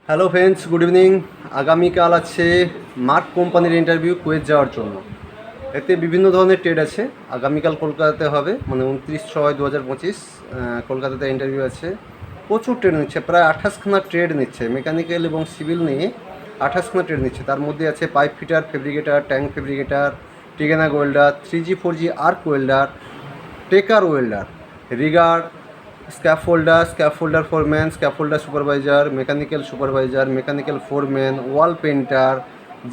Hello friends, good evening. আগামীকাল আছে mark কোম্পানির ইন্টারভিউ কুয়েত যাওয়ার জন্য। এতে বিভিন্ন ধরনের ট্রেড আছে। আগামীকাল কলকাতাতে হবে, মানে 29/6/2025 কলকাতাতে ইন্টারভিউ আছে। প্রচুর ট্রেড নিচ্ছে, প্রায় 28খানা ট্রেড নিচ্ছে, মেকানিক্যাল এবং সিভিল নিয়ে 28খানা ট্রেড নিচ্ছে। তার মধ্যে আছে pipe fitter, fabricator, tank fabricator, টিগেনাগ welder, 3G 4G arc welder, টেকার welder, rigger, scaffolder foreman, scaffolder supervisor, mechanical supervisor, mechanical foreman, wall painter,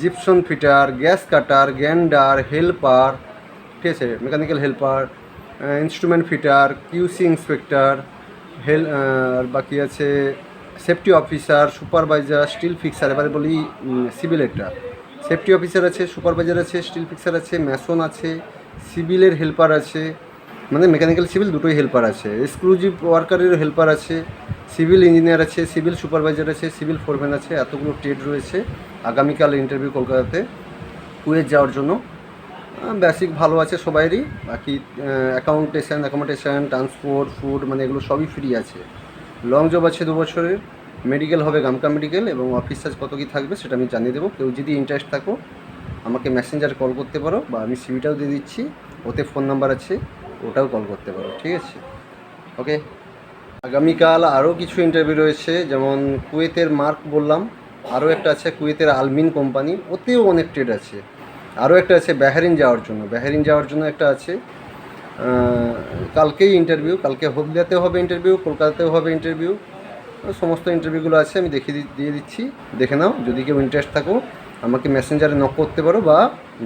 জিপসন ফিটার, গ্যাস কাটার, গ্যান্ডার, হেল্পার, ঠিক আছে, mechanical helper, instrument fitter, QC inspector, আর বাকি আছে safety officer, supervisor, steel fixer. এবারে বলি সিভিলেরটা। সেফটি অফিসার আছে, সুপারভাইজার আছে, স্টিল ফিক্সার আছে, ম্যাসন আছে, সিভিলের হেল্পার আছে, মানে মেকানিক্যাল সিভিল দুটোই হেল্পার আছে, এক্সক্লুসিভ ওয়ার্কারের হেল্পার আছে, সিভিল ইঞ্জিনিয়ার আছে, সিভিল সুপারভাইজার আছে, সিভিল ফোরম্যান আছে। এতগুলো ট্রেড রয়েছে আগামীকাল ইন্টারভিউ কলকাতাতে কুয়েত যাওয়ার জন্য। বেসিক ভালো আছে সবাইরই। বাকি অ্যাকোমোডেশন, ট্রান্সপোর্ট, ফুড, মানে এগুলো সবই ফ্রি আছে। লং জব আছে 2 বছরের। মেডিকেল হবে গামকা মেডিকেল, এবং অফিস চার্জ কত কী থাকবে সেটা আমি জানিয়ে দেবো। কেউ যদি ইন্টারেস্ট থাকো আমাকে মেসেঞ্জারে কল করতে পারো, বা আমি সিভিটাও দিয়ে দিচ্ছি, ওতে ফোন নাম্বার আছে, ওটাও কল করতে পারো, ঠিক আছে? ওকে। আগামীকাল আরও কিছু ইন্টারভিউ রয়েছে, যেমন কুয়েতের মার্ক বললাম, আরও একটা আছে কুয়েতের আলমিন কোম্পানি, ওতেও অনেক ট্রেড আছে। আরও একটা আছে বাহরিন যাওয়ার জন্য একটা আছে। কালকেই ইন্টারভিউ, কালকে হলদিয়াতেও হবে ইন্টারভিউ, কলকাতাতেও হবে ইন্টারভিউ। সমস্ত ইন্টারভিউগুলো আছে, আমি দিয়ে দিচ্ছি, দেখে নাও। যদি কেউ ইন্টারেস্ট থাকো আমাকে মেসেঞ্জারে নক করতে পারো, বা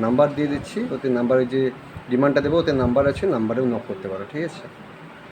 নাম্বার দিয়ে দিচ্ছি, ওতে নাম্বারে যে ডিমান্ডটা দেবো ওতে নাম্বার আছে, নাম্বারেও নক করতে পারো, ঠিক আছে?